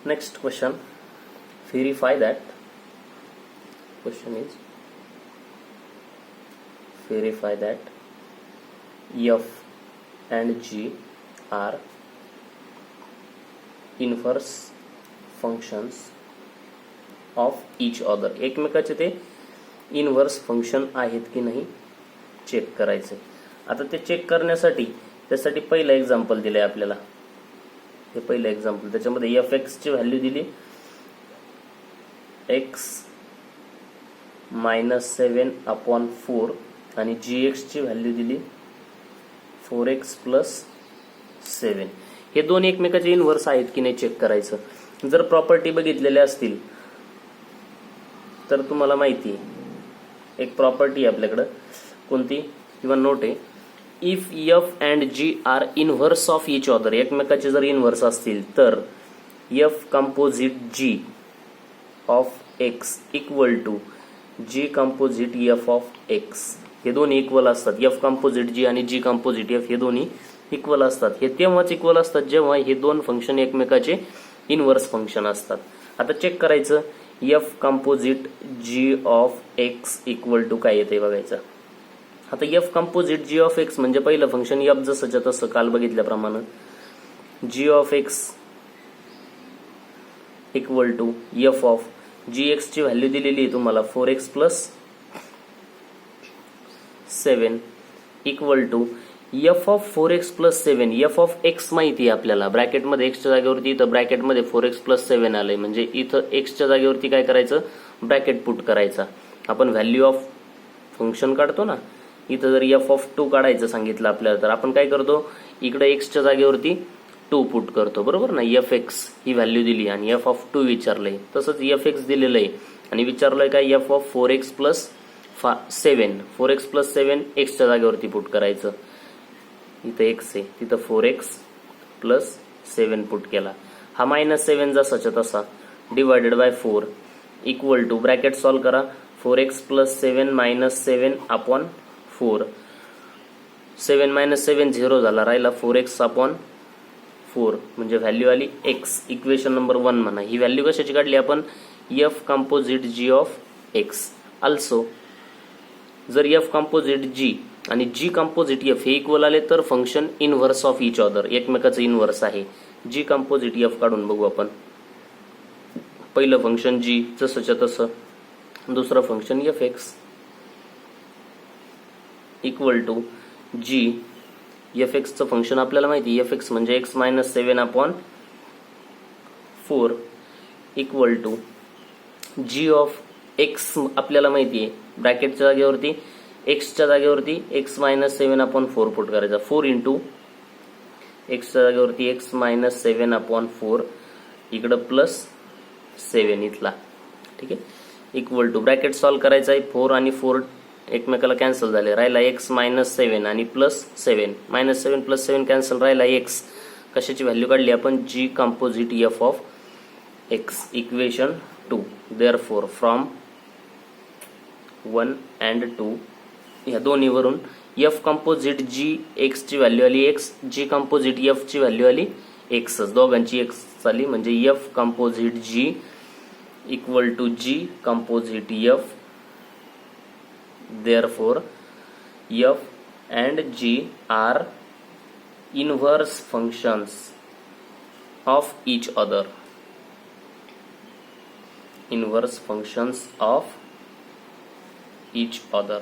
Next question, verify that. Question is verify that f and g are inverse functions of each other. एकमेकाचे ते inverse function आहेत की नाही check करायचे. आता ते चेक करण्यासाठी त्यासाठी पहिलं एक्झाम्पल दिलंय आपल्याला. हे पहिलं एक्झाम्पल, त्याच्यामध्ये एफ एक्स ची व्हॅल्यू दिली एक्स -7/4 आणि जी एक्स ची व्हॅल्यू दिली 4x + 7. हे दोन एकमेकाचे इनव्हर्स आहेत की नाही चेक करायचं. जर प्रॉपर्टी बघितलेल्या असतील तर तुम्हाला माहिती आहे एक प्रॉपर्टी आहे आपल्याकडं, कोणती किंवा नोट आहे, if F and G are inverse of each other. एकमेकाचे जर इनव्हर्स असतील तर F composite G of x equal to G composite F of X. हे दोन्ही इक्वल असतात. एफ कंपोजिट जी आणि जी कंपोजिट एफ हे दोन्ही इक्वल असतात. हे तेव्हाच इक्वल असतात जेव्हा हे दोन फंक्शन एकमेकाचे इनव्हर्स फंक्शन असतात. आता चेक करायचं F composite G of x equal to काय येते बघायचं. आता F composite G of X म्हणजे पहिलं फंक्शन एफ जसंच्या तसं काल बघितल्याप्रमाणे G of x equal to F of G X ची व्हॅल्यू दिलेली आहे तुम्हाला 4x + 7 equal to F of 4x + 7. F of X माहिती आहे आपल्याला, ब्रॅकेटमध्ये एक्सच्या जागेवरती इथं ब्रॅकेटमध्ये 4x + 7 आलंय म्हणजे इथं एक्सच्या जागेवरती काय करायचं ब्रॅकेट पुट करायचा. आपण व्हॅल्यू ऑफ फंक्शन काढतो ना, इथं जर एफ ऑफ 2 काढायचं सांगितलं आपल्याला तर आपण काय करतो इकडे एक्सच्या जागेवरती 2 पुट करतो, बरोबर ना. एफ एक्स ही व्हॅल्यू दिली आणि एफ ऑफ 2 विचारलंय, तसंच एफ एक्स दिलेलं आहे आणि विचारलंय काय एफ ऑफ 4x + 7. 4x + 7 एक्सच्या जागेवरती पुट करायचं. इथं एक्स आहे तिथं 4x + 7 पुट केला. हा -7 जसाच्या तसा divided by 4 equal two bracket solve करा 4x + 7 -7/4. 7 - 7 0 झाला, राहिला 4x/4 म्हणजे व्हॅल्यू आली x. इक्वेशन नंबर 1 म्हणा. ही व्हॅल्यू कशाची काढली आपण F composite G of X. Also जर एफ कंपोजिट जी आणि जी कंपोजिट एफ हे इक्वल आले तर function inverse of each other, एकमेकाचं इनव्हर्स आहे. जी कंपोजिट एफ काढून बघू आपण. पहिलं फंक्शन जी जसंच्या तसं, दुसरं function F X equal to G. एफ एक्सचं फंक्शन आपल्याला माहिती एफ एक्स म्हणजे x - 7/4 equal to G of X आपल्याला माहिती आहे ब्रॅकेटच्या जागेवरती एक्सच्या जागेवरती x - 7/4 पुट करायचा. 4 इंटू एक्सच्या जागेवरती x - 7/4 इकडं +7 इथला, ठीक आहे, इक्वल टू ब्रॅकेट सॉल्व करायचा आहे. 4 आणि 4 एकमेकाला कॅन्सल झाले, राहिला x - 7 आणि +7. -7 + 7 कॅन्सल, राहिला x. कशाची व्हॅल्यू काढली आपण G composite F of X. Equation 2. Therefore from 1 and 2 ह्या दोन्हीवरून एफ कंपोजिट जी एक्स ची व्हॅल्यू आली एक्स, जी कंपोजिट एफ ची व्हॅल्यू आली एक्सच. दोघांची एक्स आली म्हणजे F composite G equal to G composite F. Therefore, f and g are inverse functions of each other. Inverse functions of each other.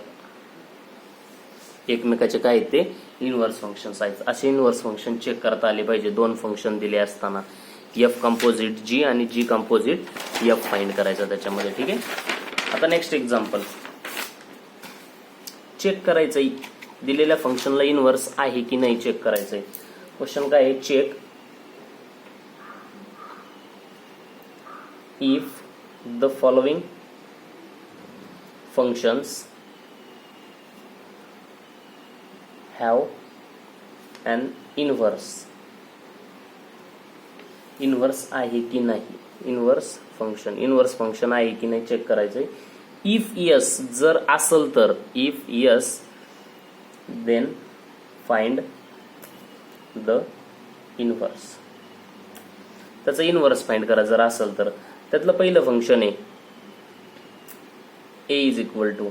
एकमेकाचे काय आहेत ते इनव्हर्स फंक्शन्स आहेत. असे इनव्हर्स फंक्शन चेक करता आले पाहिजे दोन फंक्शन दिले असताना. एफ कंपोजिट जी आणि जी कंपोजिट एफ फाइंड करायचा त्याच्यामध्ये, ठीक आहे. आता नेक्स्ट एक्झाम्पल चेक करायचंय दिलेल्या फंक्शनला इनव्हर्स आहे की नाही चेक करायचंय. क्वेश्चन काय आहे, check if the following functions have an inverse. Inverse आहे की नाही, इनव्हर्स फंक्शन आहे की नाही चेक करायचंय. इफ यस जर असल तर, if yes then find the inverse. त्याचं इनव्हर्स फाइंड करा जर असेल तर. त्यातलं पहिलं फंक्शन आहे a is equal to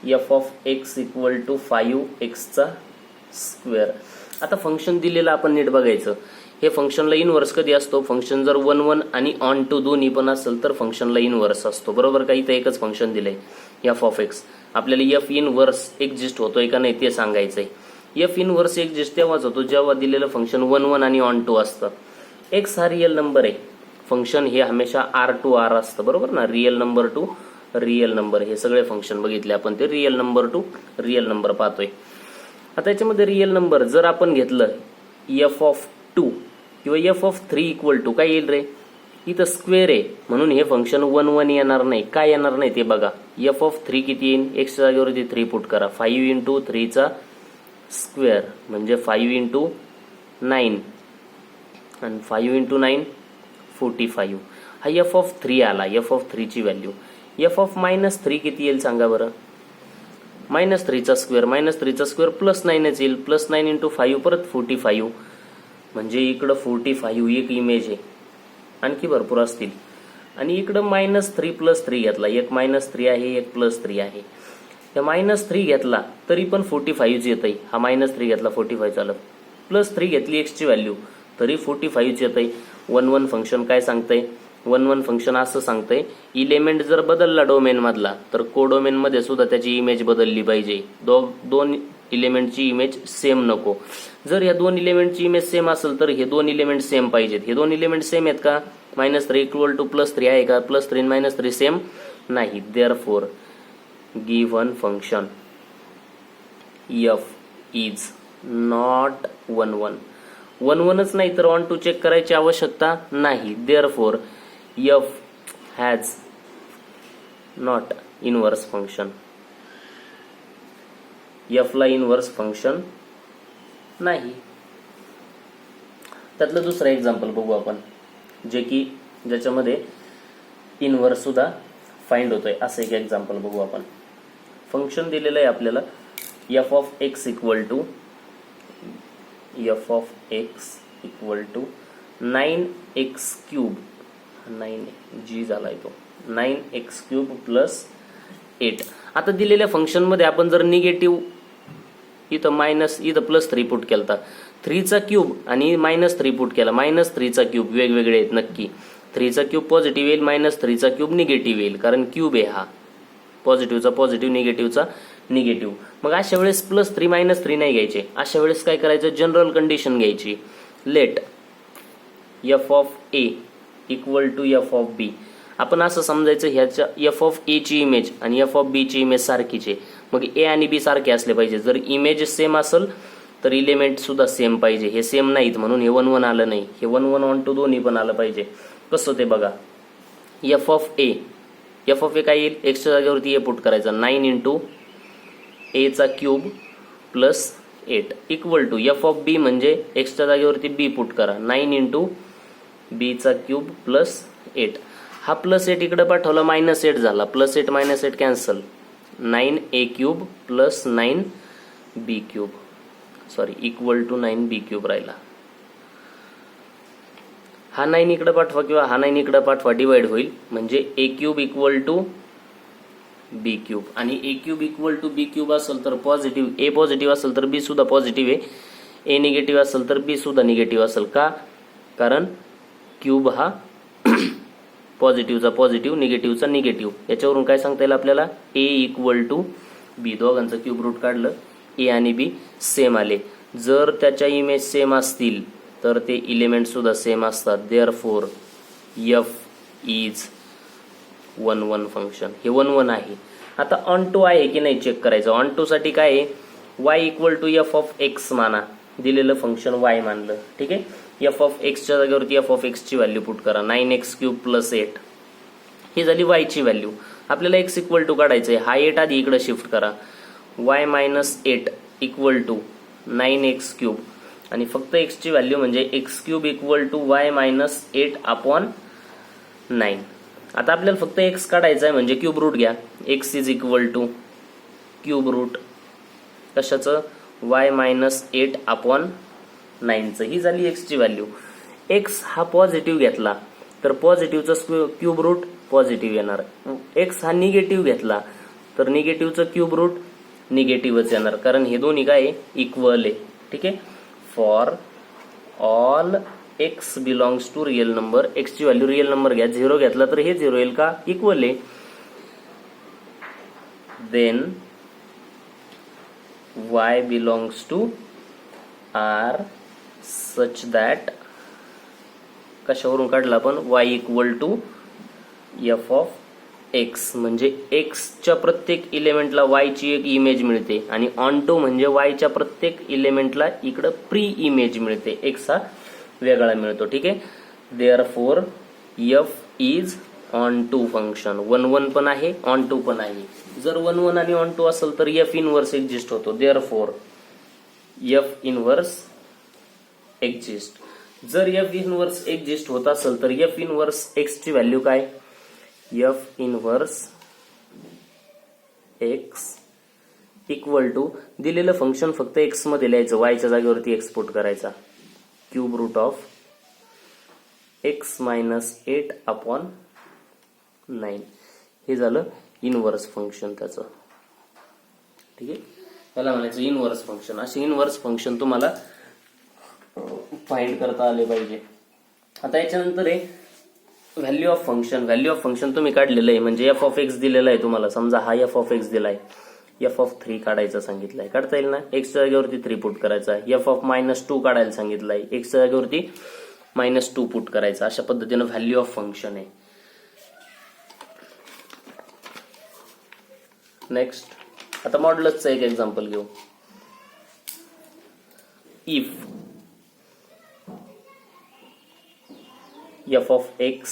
F of x equal to 5x square. आता फंक्शन दिलेलं आपण नीट बघायचं. हे फंक्शनला इनव्हर्स कधी असतो? फंक्शन जर 1 1 आणि ऑन टू दोन्ही पण असेल तर फंक्शनला इनव्हर्स असतो, बरोबर का? इथं एकच फंक्शन दिलंय एफ ऑफ एक्स. आपल्याला एफ इनव्हर्स एक्झिस्ट होतोय का नाही ते सांगायचंय. एफ इनव्हर्स एक्झिस्ट तेव्हाच होतो जेव्हा दिलेलं फंक्शन 1 1 आणि ऑन टू असतं. एक्स हा रिअल नंबर आहे, फंक्शन हे हमेशा आर टू आर असतं, बरोबर ना? Real number two real number, हे सगळे फंक्शन बघितले आपण, ते real number two real number पाहतोय. आता याच्यामध्ये रिअल नंबर जर आपण घेतलं एफ ऑफ 2 किंवा एफ ऑफ 3 इक्वल टू काय येईल रे? इथं स्क्वेअर आहे म्हणून हे फंक्शन 1 1 येणार नाही. काय येणार नाही ते बघा. एफ ऑफ 3 किती येईल? एक्सच्या जागेवरती 3 पुट करा. 5 इंटू 3चा स्क्वेअर म्हणजे 5 इंटू 9 आणि 5 इंटू 9 45. हा एफ ऑफ 3 आला, एफ ऑफ 3 ची व्हॅल्यू. एफ ऑफ -3 किती येईल सांगा बरं? -3चा स्क्वेअर, -3चा स्क्वेअर प्लस 9च येईल. प्लस 9 इंटू 5 परत 45 म्हणजे इकडं 45 एक इमेज आहे, आणखी भरपूर असतील. आणि इकडं -3 प्लस 3 घेतला, एक -3 आहे एक +3 आहे. त्या -3 घेतला तरी पण 45 येत आहे. हा -3 घेतला 45 झालं. +3 घेतली एक्सची व्हॅल्यू तरी 45 येत आहे. 1 1 फंक्शन काय सांगतंय? 1 1 फंक्शन असं सांगतंय इलेमेंट जर बदलला डोमेन मधला तर कोडोमेन मध्ये सुद्धा त्याची इमेज बदलली पाहिजे. दोन इलेमेंटची इमेज सेम नको. जर या दोन इलेमेंटची इमेज सेम असेल तर हे दोन इलेमेंट सेम पाहिजेत. हे दोन इलेमेंट सेम आहेत का? -3 इक्वल टू +3 आहे का? +3 आणि -3 सेम नाही. Therefore given function F is not 1 1. 1 1च नाही तर ऑन टू चेक करायची आवश्यकता नाही. Therefore F has not inverse function. F ला इनव्हर्स फंक्शन नाही. त्यातलं दुसरं एक्झाम्पल बघू आपण ज्याच्यामध्ये इनव्हर्स सुद्धा फाइंड होतोय. असं एक एक्झाम्पल बघू आपण. फंक्शन दिलेलं आहे आपल्याला f of x equal to 9x³ 9 जी झालाय तो 9x³ प्लस 8. आता दिलेल्या फंक्शन मध्ये आपण जर निगेटिव्ह इथं +3 पुट केलता, 3चा क्यूब आणि -3 पुट केला, -3चा क्यूब वेगवेगळे आहेत नक्की. 3चा क्यूब पॉझिटिव्ह येईल, -3चा क्यूब निगेटिव्ह येईल कारण क्यूब आहे हा. पॉझिटिव्हचा पॉझिटिव्ह, निगेटिव्हचा निगेटिव्ह. मग अशा वेळेस +3 -3 नाही घ्यायचे. अशा वेळेस काय करायचं? जनरल कंडिशन घ्यायची. Let F of A equal to F of B. आपण असं समजायचं ह्याच्या एफ ऑफ ए ची इमेज आणि एफ ऑफ बी ची इमेज सारखीच आहे. मग ए आणि बी सारखे असले पाहिजे. जर इमेज सेम असेल तर इलेमेंट सुद्धा सेम पाहिजे. हे सेम नाहीत म्हणून हे 1 1 आलं नाही. हे 1 1 ऑन टू दोन्ही पण आलं पाहिजे. कसं ते बघा. एफ ऑफ ए काय येईल? एक्सच्या जागेवरती ए पुट करायचा. 9 इंटू एचा cube plus 8 equal to F of B म्हणजे एक्सच्या जागेवरती बी पुट करा. 9 इंटू बीचा क्यूब प्लस 8. हा +8 इकडे पाठवला, -8 झाला. +8 -8 cancel. 9a³ plus 9b³ sorry equal to 9b³ राहिला. हा 9 इकडे पाठवा किंवा हा 9 इकडे पाठवा, डिवाइड होईल म्हणजे a³ इक्वल टू b³ आणि a³ इक्वल टू b³ असेल तर पॉझिटिव्ह, a पॉझिटिव्ह असेल तर b सुद्धा पॉझिटिव्ह आहे, a निगेटिव्ह असेल तर b सुद्धा निगेटिव्ह असेल. का? कारण क्यूब हा पॉझिटिव्हचा पॉझिटिव्ह, निगेटिव्हचा निगेटिव्ह. याच्यावरून काय सांगता येईल आपल्याला? a equal to b. दोघांचं क्यूब रूट काढलं, a आणि b सेम आले. जर त्याच्या इमेज सेम असतील तर ते इलेमेंट सुद्धा सेम असतात. Therefore F is 1 1 function. हे 1 1 आहे. आता ऑन टू आहे की नाही चेक करायचं. ऑन टू साठी काय आहे? y equal to F of x माना. दिलेलं फंक्शन y मानलं, ठीक आहे. एफ ऑफ एक्सच्या जागेवरती एफ ऑफ एक्सची व्हॅल्यू पुट करा. 9x³ प्लस 8 ही झाली y ची व्हॅल्यू. आपल्याला x इक्वल टू काढायचं आहे. हा 8 आधी इकडे शिफ्ट करा. y - 8 इक्वल टू 9x³ आणि फक्त x ची व्हॅल्यू म्हणजे x³ equal to y - 8 upon 9. आता आपल्याला फक्त x काढायचा आहे म्हणजे क्यूब रूट घ्या. x is equal to cube root कशाचं? y - 8 अपॉन 9चं. ही झाली x ची व्हॅल्यू. एक्स हा पॉझिटिव्ह घेतला तर पॉझिटिव्हचा क्यूब रूट पॉझिटिव्ह येणार, एक्स हा निगेटिव्ह घेतला तर निगेटिव्हचं क्यूब रूट निगेटिव्हच येणार, कारण हे दोन्ही काय इक्वल आहे. ठीक आहे. For all x belongs to real number, एक्सची व्हॅल्यू रिअल नंबर घ्या, 0 घेतला तर हे 0 येईल का, इक्वल आहे. Then y belongs to R such that, कशावरून काढला आपण, y equal to f of x, म्हणजे x च्या प्रत्येक इलेमेंटला y ची एक इमेज मिळते आणि ऑन टू म्हणजे y च्या प्रत्येक इलेमेंटला इकडं प्री इमेज मिळते, x हा वेगळा मिळतो. ठीक आहे. Therefore f is onto function, 1 1 पण आहे, ऑन टू पण आहे. जर 1 1 आणि ऑन टू असेल तर f इनवर्स एक्झिस्ट होतो. Therefore f inverse exist. जर f इनवर्स एक्झिस्ट होत असेल तर f इनवर्स x ची व्हॅल्यू काय, f inverse x equal to दिलेलं फंक्शन फक्त x मध्ये लिहायचं, y च्या जागेवरती एक्सपोर्ट करायचा, cube root of x minus 8 upon 9. हे झालं इनवर्स फंक्शन त्याचं. ठीक आहे. त्याला म्हणायचं इनवर्स फंक्शन. असे इनवर्स फंक्शन तुम्हाला फाइंड करता आले पाहिजे. आता याच्यानंतर आहे value of function. Value of function तुम्ही काढलेलं आहे, म्हणजे एफ ऑफ एक्स दिलेला आहे तुम्हाला, समजा हा एफ ऑफ एक्स दिलाय, एफ ऑफ 3 काढायचा सांगितलाय, काढता येईल ना, एक्सच्या जागेवरती 3 पुट करायचा आहे. एफ ऑफ -2 काढायला सांगितलाय, एक्सच्या जागेवरती -2 पुट करायचा. अशा पद्धतीनं व्हॅल्यू ऑफ फंक्शन आहे. नेक्स्ट आता मॉड्युलसचं एक एक्झाम्पल घेऊ. If f of x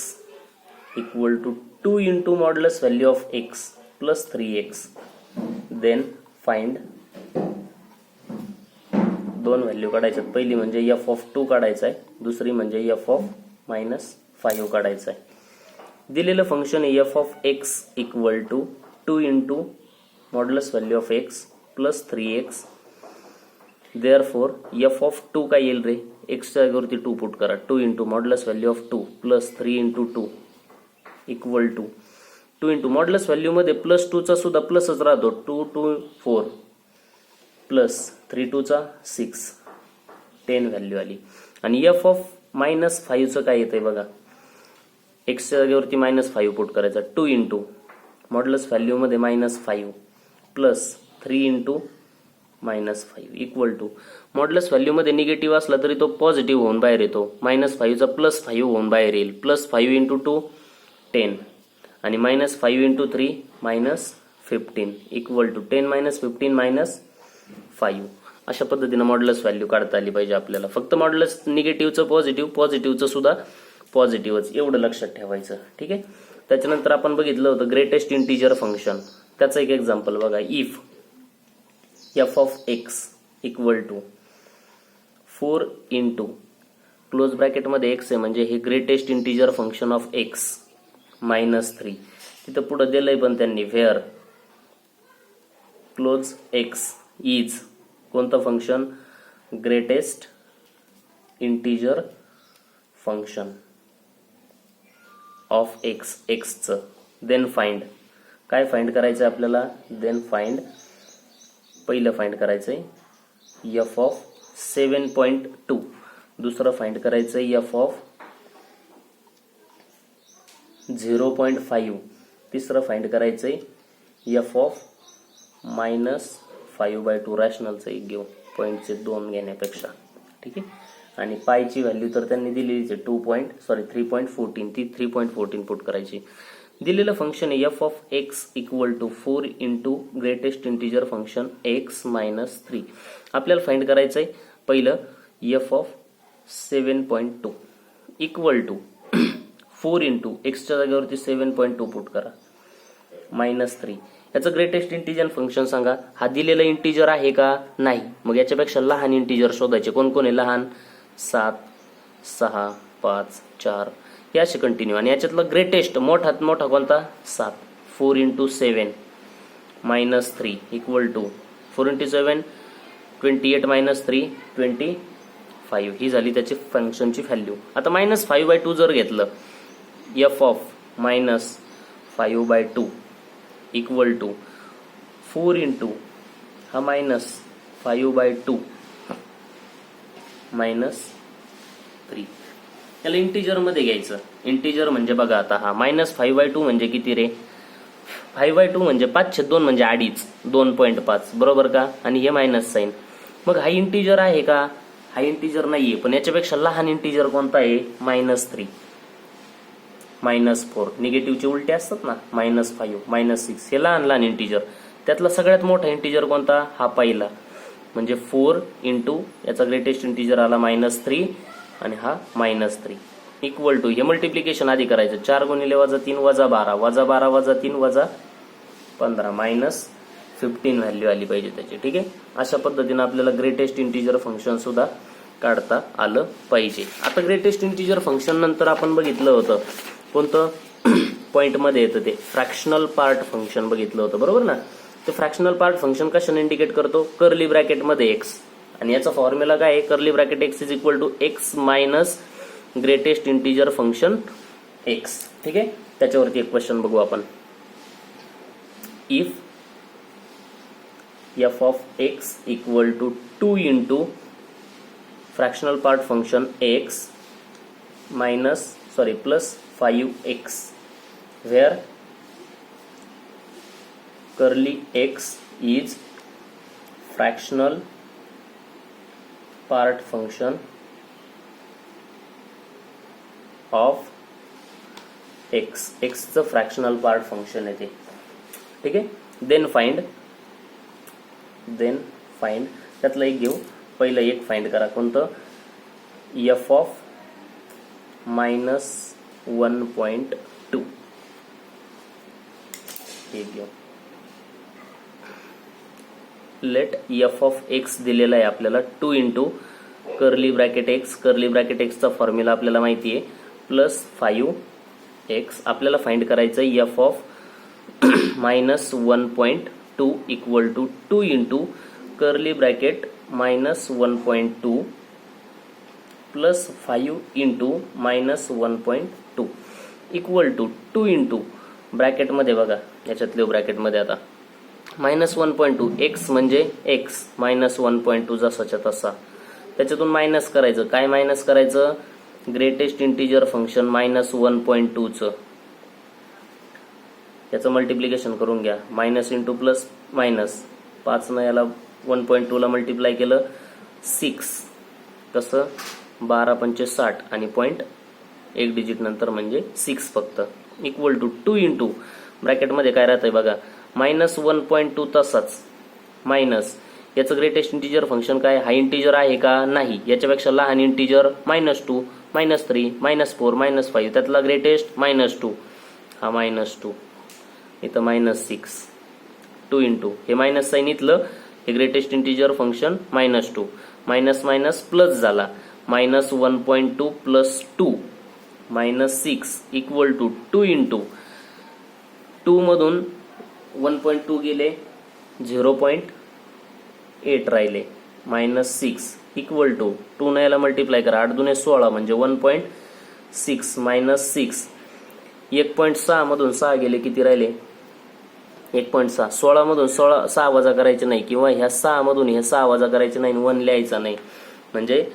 equal to 2 into modulus value of x plus 3x, then find, दोन व्हॅल्यू काढायच्यात. पहिली म्हणजे f of 2 काढायचा आहे, दुसरी म्हणजे f of -5 काढायचा आहे. दिलेलं फंक्शन आहे f of x equal to 2 into modulus value of x plus 3x. Therefore f of 2 काय येईल रे, x च्या जागेवरती 2 पुट करा, 2 into modulus value of 2 plus 3 into 2 equal to 2 into modulus value मध्ये प्लस 2 चा सुद्धा प्लसच राहतो, 2 2 4 प्लस 3 2 चा 6, 10 व्हॅल्यू आली. आणि f ऑफ -5 चं काय येतंय बघा, x च्या जागेवरती -5 पुट करायचा, 2 इंटू मॉड्युलस व्हॅल्यू मध्ये -5 plus 3 into -5 equal to, modulus value मध्ये निगेटिव्ह असला तरी तो पॉझिटिव्ह होऊन बाहेर येतो, -5 चा +5 होऊन बाहेर येईल, +5 इंटू 2 10 आणि -5 इंटू 3 -15 इक्वल टू 10 -15 -5. अशा पद्धतीनं मॉड्युलस व्हॅल्यू काढता आली पाहिजे आपल्याला. फक्त मॉड्युलस निगेटिव्हचं पॉझिटिव्ह, पॉझिटिव्हचं सुद्धा पॉझिटिव्हच, एवढं लक्षात ठेवायचं. ठीक आहे. त्याच्यानंतर आपण बघितलं होतं ग्रेटेस्ट इंटिजर फंक्शन, त्याचं एक एक्झाम्पल बघा. If f of x equal to 4 into close bracket मध्ये x आहे म्हणजे हे greatest integer function of x -3. तिथं पुढे दिलंय पण त्यांनी, व्हेअर क्लोज x इज कोणतं function, greatest integer function of x, x चं. देन फाइंड, काय फाइंड करायचं आपल्याला, देन फाइंड, पहिलं फाइंड करायचंय f ऑफ 7.2, दुसरं फाइंड करायचंय f ऑफ 0.5, तिसरं फाइंड करायचंय f ऑफ -5/2. रॅशनलचं एक घेऊ, पॉईंटचे 2 घेण्यापेक्षा. ठीक आहे. आणि पायची व्हॅल्यू तर त्यांनी दिलेलीच आहे, 3.14, ती 3.14 पुट करायची. दिलेलं फंक्शन आहे f of x equal to 4 into greatest integer function x -3. आपल्याला फाइंड करायचं आहे पहिलं f of 7.2 equal to 4 into एक्सच्या जागेवरती 7.2 पुट करा, -3. याचं ग्रेटेस्ट इंटिजर फंक्शन सांगा. हा दिलेला इंटिजर आहे का, नाही. मग याच्यापेक्षा लहान इंटिजर शोधायचे. कोण कोण आहे लहान, 7 6 5 4 हे असे कंटिन्यू. आणि याच्यातलं ग्रेटेस्ट मोठात मोठा कोणता, 7. 4 इंटू 7 -3 इक्वल टू 4 इंटू 7 28 -3 24. 5 ही झाली त्याची फंक्शनची व्हॅल्यू. आता -5/2 जर घेतलं, f of -5/2 equal to 4 into हा -5/2 -3. त्याला इंटिजर मध्ये घ्यायचं. इंटिजर म्हणजे बघा आता हा -5/2 म्हणजे किती रे? 5/2 म्हणजे 5/2 म्हणजे अडीच, 2.5 बरोबर का? आणि हे मायनस साईन. मग हा इंटिजर आहे का? हा इंटिजर नाहीये, पण याच्यापेक्षा लहान इंटिजर कोणता आहे? -3, -4. निगेटिव्हचे उलटे असतात ना, -5, -6 हे लहान लहान इंटिजर. त्यातला सगळ्यात मोठा इंटिजर कोणता? हा पहिला, म्हणजे 4 इंटू याचा ग्रेटेस्ट इंटिजर आला -3 आणि हा -3 इक्वल टू, हे मल्टिप्लिकेशन आधी करायचं. 4 गुणिले -3 -12 -12 -3 -15 -15 व्हॅल्यू आली पाहिजे त्याची. ठीक आहे. अशा पद्धतीने आपल्याला ग्रेटेस्ट इंटिजर फंक्शन सुद्धा काढता आलं पाहिजे. आता ग्रेटेस्ट इंटिजर फंक्शन नंतर आपण बघितलं होतं कोणतं पॉइंट मध्ये येतं, ते फ्रॅक्शनल पार्ट फंक्शन बघितलं होतं बरोबर ना. ते फ्रॅक्शनल पार्ट फंक्शन कशाने इंडिकेट करतो? कर्ली ब्रॅकेट मध्ये x, आणि याचा फॉर्म्युला काय आहे? Curly bracket x is equal to x minus greatest integer function x. ठीक आहे. त्याच्यावरती एक क्वेश्चन बघू आपण. If f of x equal to 2 into fractional part function x plus 5x where curly x is fractional part function of x. x चं fractional part function आहे ते. ठीक आहे. देन फाइंड त्यातलं एक घेऊ. पहिलं एक फाइंड करा. कोणतं? f ऑफ -1.2 हे घेऊ. लेट f ऑफ x दिलेला आहे आपल्याला 2 into curly bracket x. Curly bracket x चा फॉर्म्युला आपल्याला माहिती आहे, प्लस 5x. आपल्याला फाइंड करायचं आहे f of -1.2 equal to 2 into curly bracket -1.2 plus 5 into -1.2 equal to 2 into ब्रॅकेटमध्ये बघा, याच्यातले ब्रॅकेटमध्ये आता -1.2 x म्हणजे x -1.2 जसाच्या तसा. त्याच्यातून मायनस करायचं. काय मायनस करायचं? ग्रेटेस्ट इंटिजर फंक्शन -1.2 चं. याचं मल्टिप्लिकेशन करून घ्या. मायनस इंटू प्लस मायनस, 5 न याला 1.2 ला मल्टिप्लाय केलं 6. कसं? 12×5 = 60 आणि पॉईंट एक डिजिट नंतर म्हणजे 6 फक्त. इक्वल टू 2 इंटू ब्रॅकेटमध्ये काय राहतंय बघा, -1.2 तसाच मायनस याचं ग्रेटेस्ट इंटिजर फंक्शन काय? हा इंटिजर आहे का? नाही. याच्यापेक्षा लहान इंटिजर -2 -3 -4 -5. त्यातला ग्रेटेस्ट -2, हा -2 इथं -6. 2 इंटू हे मायनस साईन इथलं, हे greatest integer function -2 minus minus plus झाला. -1.2 प्लस 2 -6 इक्वल टू 2 इंटू 2 मधून 1.2 गेले, 0.8 राहिले, -6 इक्वल टू 2 न याला मल्टिप्लाय करा, 8 दुने 16 म्हणजे 1.6 -6. 1.6 मधून 6 गेले, किती राहिले? 1.6. 16 मधून 6 वजा करायचे नाही, किंवा ह्या 6 मधून हे 6 वजा करायचे नाही, 1 लिहायचा नाही. म्हणजे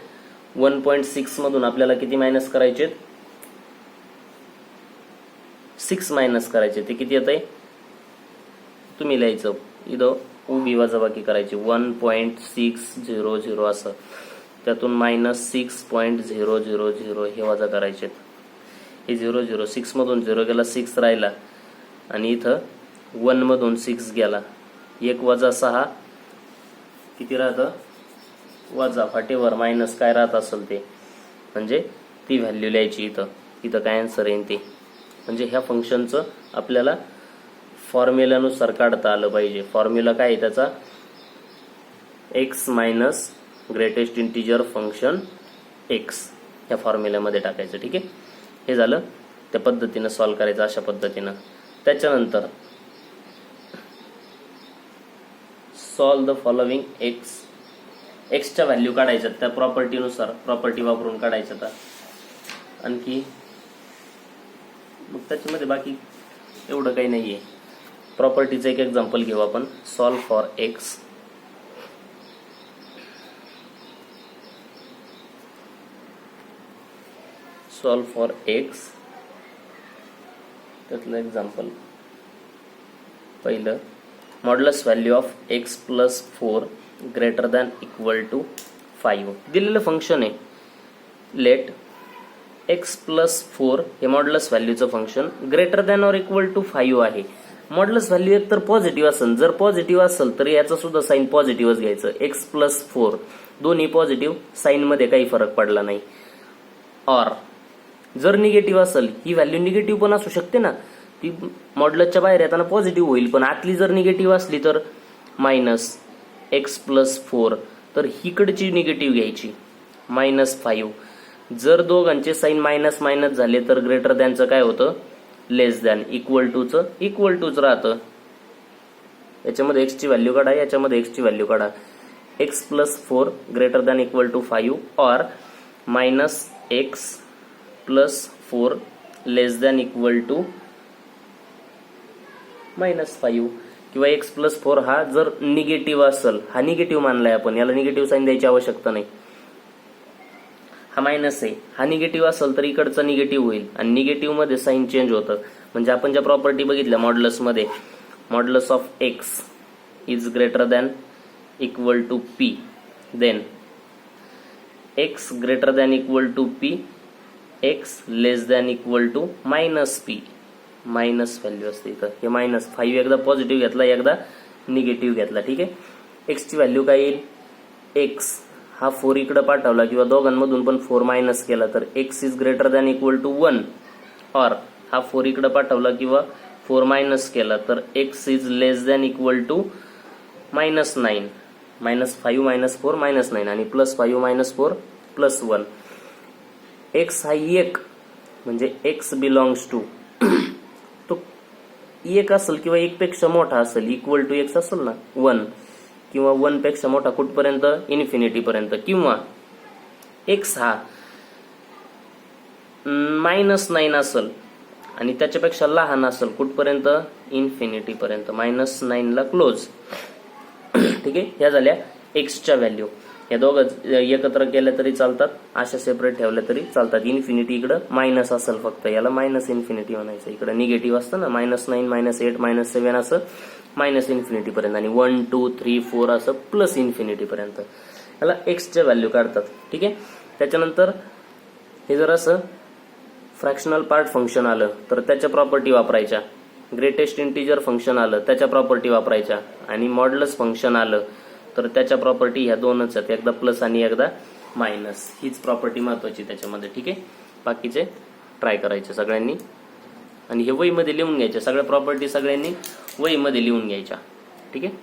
1.6 मधून आपल्याला किती मायनस करायचे? 6 मायनस करायचे. ते किती येतंय? तुम्ही लिहायचं इथं उभी वजाबाकी करायची. 1.600 असं. त्यातून -6.000 हे वजा करायचे. हे 0 6 मधून 0 गेला, 6 राहिला, आणि इथं 1 मधून 6 गेला, 1 वजा 6 किती राहतं? वजा फाटेवर मायनस काय राहत असेल ते, म्हणजे ती व्हॅल्यू लिहायची इथं. इथं काय आन्सर येईल ते. म्हणजे ह्या फंक्शनचं आपल्याला फॉर्म्युल्यानुसार काढता आलं पाहिजे. फॉर्म्युला काय आहे त्याचा? x minus greatest integer function x ह्या फॉर्म्युल्यामध्ये टाकायचं. ठीक आहे. हे झालं. त्या पद्धतीनं सॉल्व्ह करायचं, अशा पद्धतीनं. त्याच्यानंतर सॉल्व द फॉलोइंग x एक्सच्या व्हॅल्यू काढायच्या त्या प्रॉपर्टीनुसार, प्रॉपर्टी वापरून काढायच्या. आता आणखी मग त्याच्यामध्ये बाकी एवढं काही नाहीये. प्रॉपर्टीचं एक एक्झाम्पल घेऊ आपण. Solve for x. Solve for x त्यातलं एक्झाम्पल पहिलं, modulus value of x plus 4 greater than equal to 5. दिलेलं फंक्शन आहे. लेट एक्स प्लस 4 हे मॉड्युलस व्हॅल्यूचं function greater than or equal to 5 आहे. मॉड्युलस व्हॅल्यू एक तर पॉझिटिव्ह असेल, जर पॉझिटिव्ह असेल तर याचं सुद्धा साईन पॉझिटिव्हच घ्यायचं. एक्स प्लस 4 दोन्ही पॉझिटिव्ह, साईन मध्ये काही फरक पडला नाही. ऑर जर निगेटिव्ह असेल, ही व्हॅल्यू निगेटिव्ह पण असू शकते ना, ती मॉड्युलसच्या बाहेर येताना पॉझिटिव्ह होईल, पण आतली जर निगेटिव्ह असली तर मायनस एक्स प्लस 4, तर हिकडची निगेटिव्ह घ्यायची -5. जर दोघांचे साईन मायनस मायनस झाले तर ग्रेटर दॅनचं काय होतं, लेस दॅन. इक्वल टूचं इक्वल टूच राहतं. याच्यामध्ये एक्सची व्हॅल्यू काढा, याच्यामध्ये एक्सची व्हॅल्यू काढा. X plus 4 greater than equal to 5 or minus x plus 4 less than equal to -5. किंवा एक्स प्लस 4 हा जर निगेटिव्ह असेल, हा निगेटिव्ह मानलाय आपण, याला निगेटिव्ह साईन द्यायची आवश्यकता नाही. हा मायनस आहे, हा निगेटिव्ह असेल तर इकडचं निगेटिव्ह होईल आणि निगेटिव्ह मध्ये साईन चेंज होतं. म्हणजे आपण ज्या प्रॉपर्टी बघितल्या मॉड्युलस मध्ये, modulus of x is greater than equal to p, then x greater than equal to p, x less than equal to minus p. Minus value असते इथं. हे -5 एकदा पॉझिटिव्ह घेतला, एकदा निगेटिव्ह घेतला. ठीक आहे. एक्सची व्हॅल्यू काय येईल, एक्स हा 4 इकडे पाठवला किंवा दोघांमधून पण 4 मायनस केला तर x is greater than equal to 1. Or हा 4 इकडे पाठवला किंवा 4 मायनस केला तर x is less than equal to -9. -5 -4 -9 आणि +5 -4 +1. एक्स हा 1 म्हणजे एक्स बिलॉंग्स टू, तो 1 असेल किंवा 1 पेक्षा मोठा असेल, इक्वल टू एक्स असेल ना 1, किंवा 1 पेक्षा मोठा कुठपर्यंत, इन्फिनिटी पर्यंत. किंवा एक्स हा -9 असेल आणि त्याच्यापेक्षा लहान असेल, कुठपर्यंत, इन्फिनिटी पर्यंत. -9 ला क्लोज. ठीक आहे. ह्या झाल्या एक्सच्या व्हॅल्यू. या दोघं एकत्र केल्या तरी चालतात, अशा सेपरेट ठेवल्या तरी चालतात. इन्फिनिटी इकडं मायनस असेल फक्त, याला मायनस इन्फिनिटी म्हणायचं. इकडे निगेटिव्ह असतं ना, -9 -8 -7 असं -इन्फिनिटी पर्यंत, आणि 1 2 3 4 असं +इन्फिनिटी पर्यंत. याला एक्सच्या व्हॅल्यू काढतात. ठीक आहे. त्याच्यानंतर हे जर असं फ्रॅक्शनल पार्ट फंक्शन आलं तर त्याच्या प्रॉपर्टी वापरायच्या. ग्रेटेस्ट इंटिजर फंक्शन आलं त्याच्या प्रॉपर्टी वापरायच्या. आणि मॉड्युलस फंक्शन आलं तर त्याच्या प्रॉपर्टी ह्या दोनच आहेत, एकदा प्लस आणि एकदा मायनस. हीच प्रॉपर्टी महत्वाची त्याच्यामध्ये. ठीक आहे. बाकीचे ट्राय करायचे सगळ्यांनी आणि हे वहीमध्ये लिहून घ्यायचे. सगळ्या प्रॉपर्टी सगळ्यांनी वहीमध्ये लिहून घ्यायच्या. ठीक आहे.